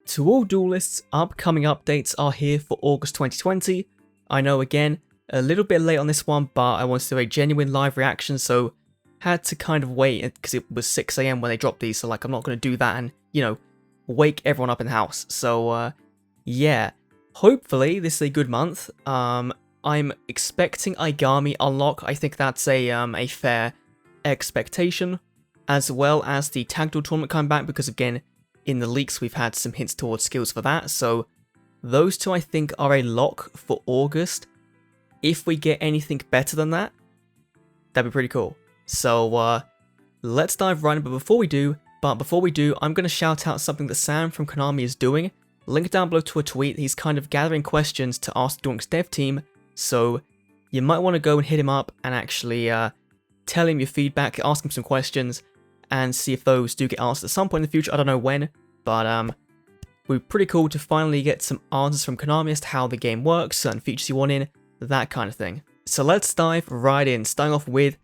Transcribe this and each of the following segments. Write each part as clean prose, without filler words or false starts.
To all duelists, upcoming updates are here for August 2020. I know again, a little bit late on this one, but I wanted to do a genuine live reaction, so had to kind of wait because it was 6 AM when they dropped these, so like I'm not going to do that and, wake everyone up in the house. So yeah, hopefully this is a good month. I'm expecting Aigami unlock. I think that's a fair expectation, as well as the Tag Duel tournament coming back, because again, in the leaks we've had some hints towards skills for that, so those two I think are a lock for August. If we get anything better than that, that'd be pretty cool. So let's dive right in, but before we do, I'm going to shout out something that Sam from Konami is doing. Link down below to a tweet. He's kind of gathering questions to ask the Duel Links dev team, so you might want to go and hit him up and actually tell him your feedback, ask him some questions, and see if those do get answered at some point in the future. I don't know when, but it would be pretty cool to finally get some answers from Konami as to how the game works, certain features you want in, that kind of thing. So let's dive right in, starting off with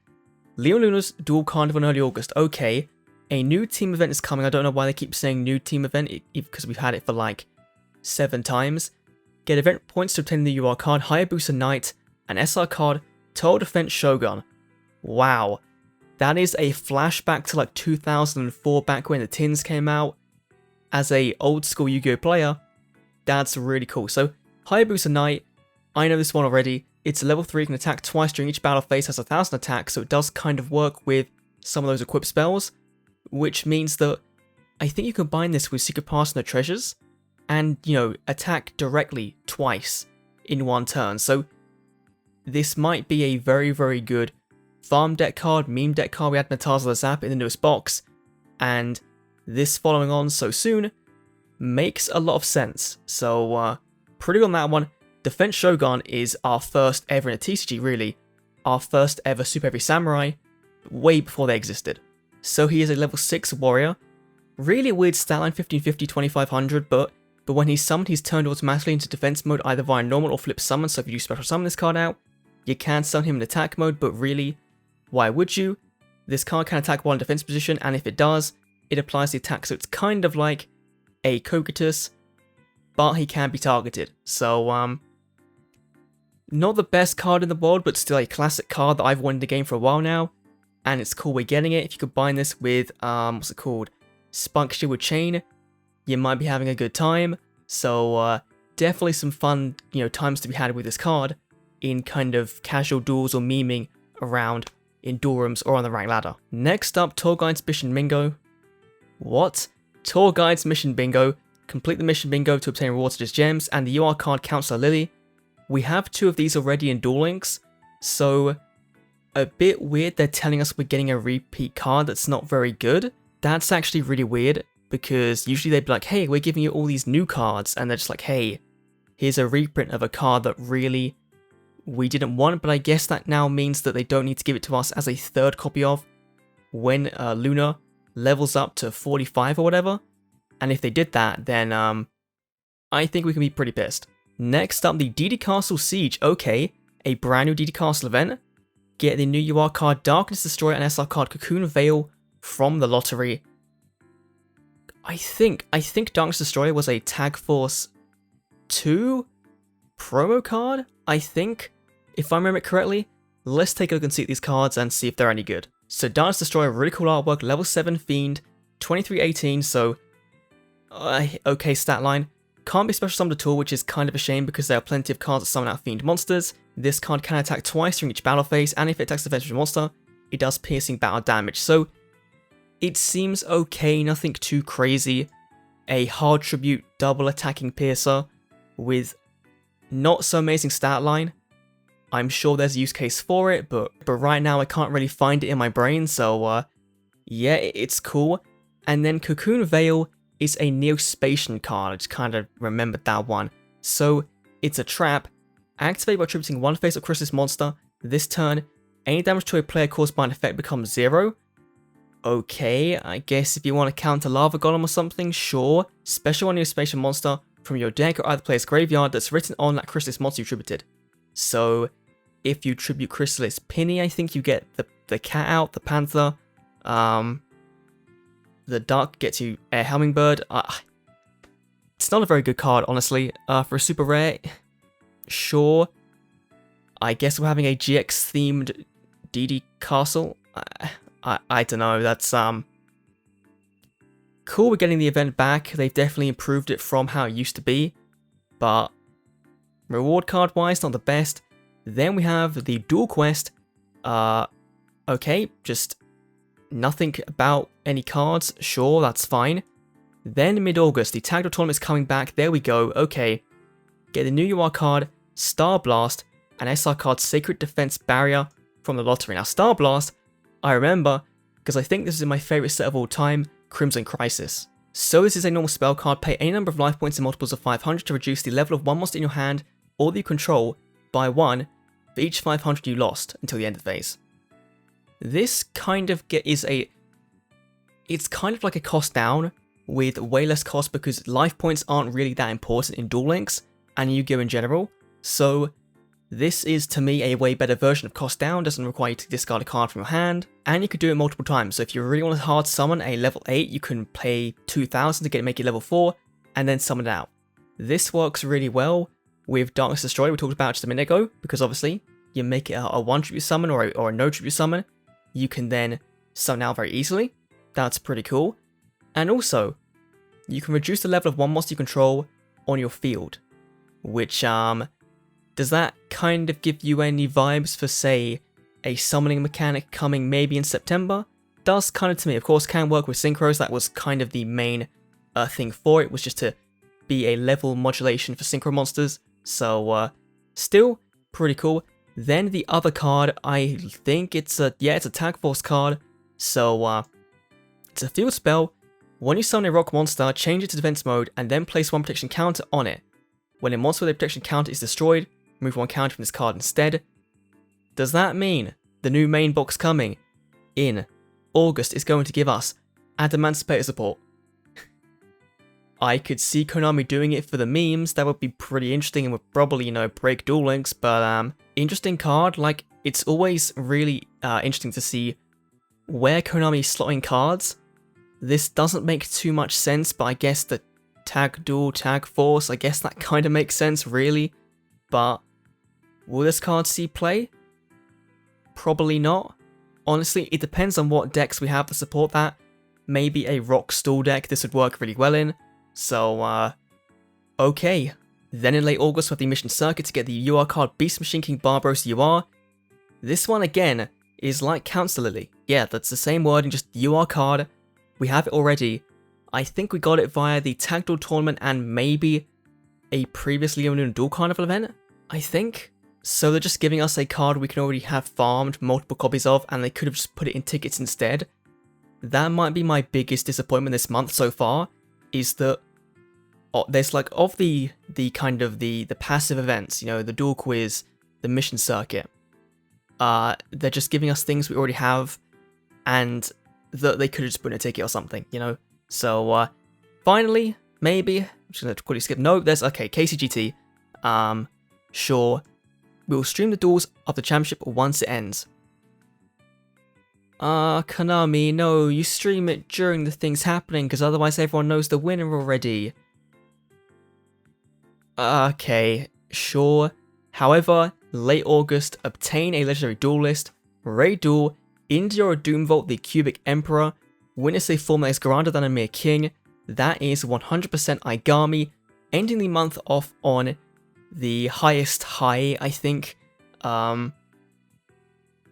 Leon Luna's Duel Carnival in early August. Okay, a new team event is coming. I don't know why they keep saying new team event, because we've had it for like 7 times. Get event points to obtain the UR card, Hayabusa Knight, an SR card, Total Defense Shogun. Wow. That is a flashback to like 2004, back when the tins came out. As a old school Yu-Gi-Oh player, that's really cool. So, Hayabusa Knight, I know this one already. It's a level 3, can attack twice during each battle phase, has 1000 attack, so it does kind of work with some of those equipped spells, which means that I think you combine this with Secret Pass and the Treasures, and, attack directly twice in one turn. So, this might be a very, very good farm deck card, meme deck card. We had Nataza the Zap in the newest box, and this following on so soon makes a lot of sense. So pretty good on that one. Defense Shogun is our first ever in a TCG, really. Our first ever Super Heavy Samurai, way before they existed. So he is a level 6 warrior. Really weird stat line, 1550, 2500, but when he's summoned, he's turned automatically into defense mode either via normal or flip summon, so if you do special summon this card out, you can summon him in attack mode, but really, why would you? This card can attack while in defense position, and if it does, it applies the attack, so it's kind of like a Cocytus, but he can be targeted. So, not the best card in the world, but still a classic card that I've wanted the game for a while now, and it's cool we're getting it. If you combine this with, what's it called? Spunk Shield with Chain, you might be having a good time. So, definitely some fun, times to be had with this card in kind of casual duels or memeing around in duel rooms or on the rank ladder. Next up, Tour Guide's Mission Bingo. What? Tour Guide's Mission Bingo. Complete the Mission Bingo to obtain rewards such as gems and the UR card Counselor Lily. We have 2 of these already in Duel Links, so a bit weird they're telling us we're getting a repeat card that's not very good. That's actually really weird, because usually they'd be like, hey, we're giving you all these new cards, and they're just like, hey, here's a reprint of a card that really we didn't want, but I guess that now means that they don't need to give it to us as a 3rd copy of when Luna levels up to 45 or whatever. And if they did that, then I think we can be pretty pissed. Next up, the DD Castle Siege. Okay, a brand new DD Castle event. Get the new UR card Darkness Destroyer and SR card Cocoon Veil from the lottery. I think Darkness Destroyer was a Tag Force 2 promo card, I think, if I remember it correctly. Let's take a look and see at these cards and see if they're any good. So Darkness Destroyer, really cool artwork, level 7 Fiend, 2318, so okay stat line. Can't be special summoned at all, which is kind of a shame because there are plenty of cards that summon out Fiend monsters. This card can attack twice during each battle phase, and if it attacks a defensive monster, it does piercing battle damage. So it seems okay, nothing too crazy. A hard tribute double attacking piercer with not so amazing stat line. I'm sure there's a use case for it, but right now I can't really find it in my brain, so yeah, it's cool. And then Cocoon Veil is a Neospatian card, I just kind of remembered that one. So it's a trap, activate by attributing 1 face of Chrysalis monster. This turn, any damage to a player caused by an effect becomes 0. Okay, I guess if you want to counter Lava Golem or something, sure. Special one Neospatian monster from your deck or either player's graveyard that's written on that Chrysalis monster you tributed. So if you tribute Chrysalis Penny, I think you get the cat out, the panther, the duck gets you a hummingbird. not a very good card, honestly. For a super rare, sure. I guess we're having a GX-themed DD Castle. I don't know, that's, cool, we're getting the event back. They've definitely improved it from how it used to be. But reward card-wise, not the best. Then we have the Duel Quest. Okay, just nothing about any cards. Sure, that's fine. Then mid-August, the Tag Duel Tournament is coming back. There we go. Okay. Get the new UR card, Star Blast, and SR card Sacred Defense Barrier from the lottery. Now, Star Blast, I remember, because I think this is my favourite set of all time, Crimson Crisis. So this is a normal spell card. Pay any number of life points in multiples of 500 to reduce the level of one monster in your hand or that you control by 1 for each 500 you lost until the end of the phase. This kind of it's kind of like a cost down with way less cost because life points aren't really that important in Duel Links and Yu-Gi-Oh! In general. So this is to me a way better version of cost down, doesn't require you to discard a card from your hand, and you could do it multiple times. So if you really want to hard summon a level 8, you can pay 2,000 to make it level 4, and then summon it out. This works really well with Darkness Destroy, we talked about just a minute ago, because obviously you make it a 1 tribute summon or a no tribute summon, you can then summon out very easily. That's pretty cool. And also, you can reduce the level of one monster you control on your field, which, does that kind of give you any vibes for, say, a summoning mechanic coming maybe in September? Does kind of to me. Of course, can work with synchros. That was kind of the main thing for it, was just to be a level modulation for synchro monsters. So, still pretty cool. Then the other card, I think it's a Tag Force card. So, it's a field spell. When you summon a rock monster, change it to defense mode and then place one protection counter on it. When a monster with a protection counter is destroyed, remove one counter from this card instead. Does that mean the new main box coming in August is going to give us Adamantipator support? I could see Konami doing it for the memes. That would be pretty interesting and would probably, break Duel Links. But interesting card. Like, it's always really interesting to see where Konami is slotting cards. This doesn't make too much sense, but I guess the Tag Duel, Tag Force, I guess that kind of makes sense, really. But will this card see play? Probably not. Honestly, it depends on what decks we have to support that. Maybe a Rock Stall deck this would work really well in. So, okay. Then in late August we have the Mission Circuit to get the UR card Beast Machine King Barbaros UR. This one again is like Council Lily. Yeah, that's the same wording, just UR card. We have it already. I think we got it via the Tag Duel Tournament and maybe a previously owned Duel Carnival event, I think. So they're just giving us a card we can already have farmed multiple copies of, and they could have just put it in tickets instead. That might be my biggest disappointment this month so far, is that there's like, of the kind of the passive events, the Duel Quiz, the Mission Circuit, they're just giving us things we already have, and that they could have just put in a ticket or something, So, finally, maybe, I'm just going to quickly skip, no, okay, KCGT, sure, we'll stream the duels of the championship once it ends. Konami, no, you stream it during the things happening, because otherwise everyone knows the winner already. Okay, sure. However, late August, obtain a legendary duel list, raid duel, India or Doomvault the Cubic Emperor, witness a form that is grander than a mere king, that is 100% Aigami, ending the month off on the highest high, I think.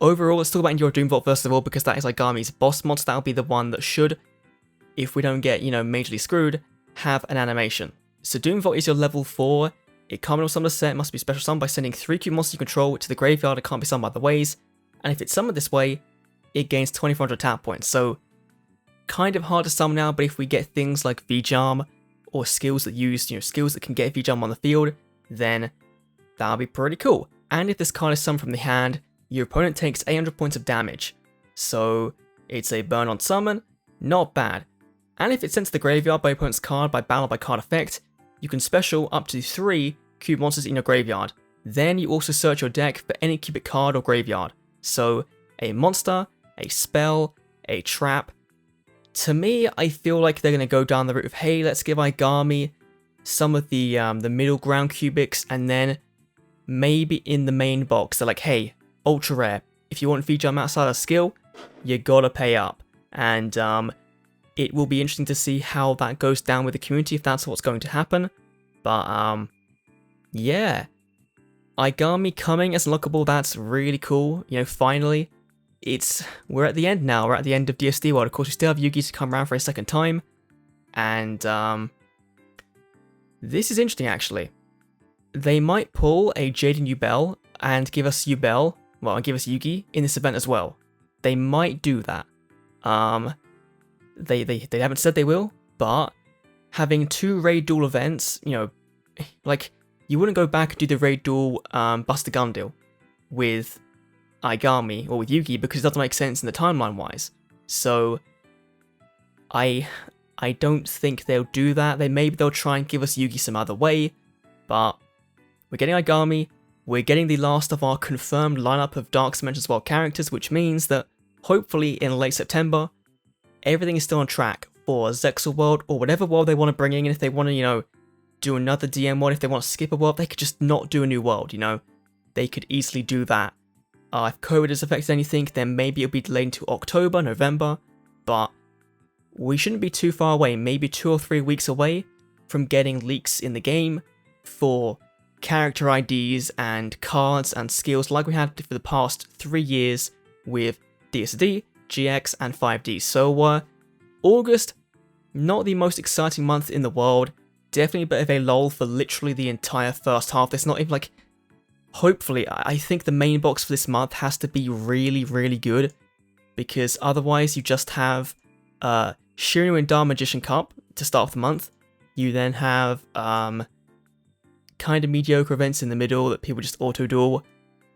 Overall, let's talk about India or Doomvault first of all, because that is Aigami's boss monster. That'll be the one that should, if we don't get, majorly screwed, have an animation. So Doomvault is your level 4, it can't be summoned as set, must be special summoned by sending 3 cube monsters you control to the graveyard, it can't be summoned by other ways, and if it's summoned this way, it gains 2400 tap points, so kind of hard to summon now, but if we get things like V-Charm, or skills that use, skills that can get V-Charm on the field, then that'll be pretty cool. And if this card is summoned from the hand, your opponent takes 800 points of damage, so it's a burn on summon, not bad. And if it's sent to the graveyard by your opponent's card by battle by card effect, you can special up to 3 cube monsters in your graveyard. Then you also search your deck for any cubic card or graveyard, so a monster, a spell, a trap. To me, I feel like they're going to go down the route of, hey, let's give Aigami some of the middle ground cubics, and then maybe in the main box they're like, hey, ultra rare, if you want V-Jump outside of skill, you gotta pay up. And it will be interesting to see how that goes down with the community, if that's what's going to happen. But yeah, Aigami coming as unlockable, that's really cool. You know, finally, we're at the end now. We're at the end of DSD World. Of course, we still have Yugi to come around for a second time, and this is interesting actually. They might pull a Jaden Yubel and give us Yubel, well, and give us Yugi in this event as well. They might do that. They haven't said they will, but having 2 raid duel events, you know, like, you wouldn't go back and do the raid duel Buster Gun deal with Aigami or with Yugi because it doesn't make sense in the timeline wise. So I don't think they'll do that. Maybe they'll try and give us Yugi some other way, but we're getting Aigami. We're getting the last of our confirmed lineup of Dark Dimensions World characters, which means that hopefully in late September, everything is still on track for Zexal World or whatever world they want to bring in. If they want to, you know, do another DM world, if they want to skip a world, they could just not do a new world, you know? They could easily do that. If COVID has affected anything, then maybe it'll be delayed into October, November, but we shouldn't be too far away, maybe 2 or 3 weeks away from getting leaks in the game for character IDs and cards and skills like we had for the past 3 years with DSD, GX, and 5D. So August, not the most exciting month in the world, definitely a bit of a lull for literally the entire first half. It's not even like, hopefully, I think the main box for this month has to be really, really good, because otherwise you just have Shiryu and Dark Magician Cup to start off the month. You then have kind of mediocre events in the middle that people just auto-duel,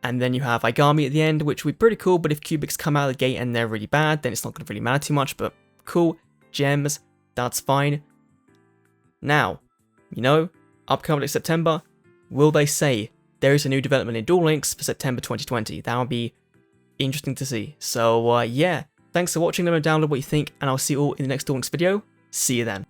and then you have Aigami at the end, which would be pretty cool, but if cubics come out of the gate and they're really bad, then it's not going to really matter too much, but cool. Gems, that's fine. Now, you know, upcoming in September, will they say there is a new development in Duel Links for September 2020? That would be interesting to see. So yeah, thanks for watching. Let me know down below what you think, and I'll see you all in the next Duel Links video. See you then.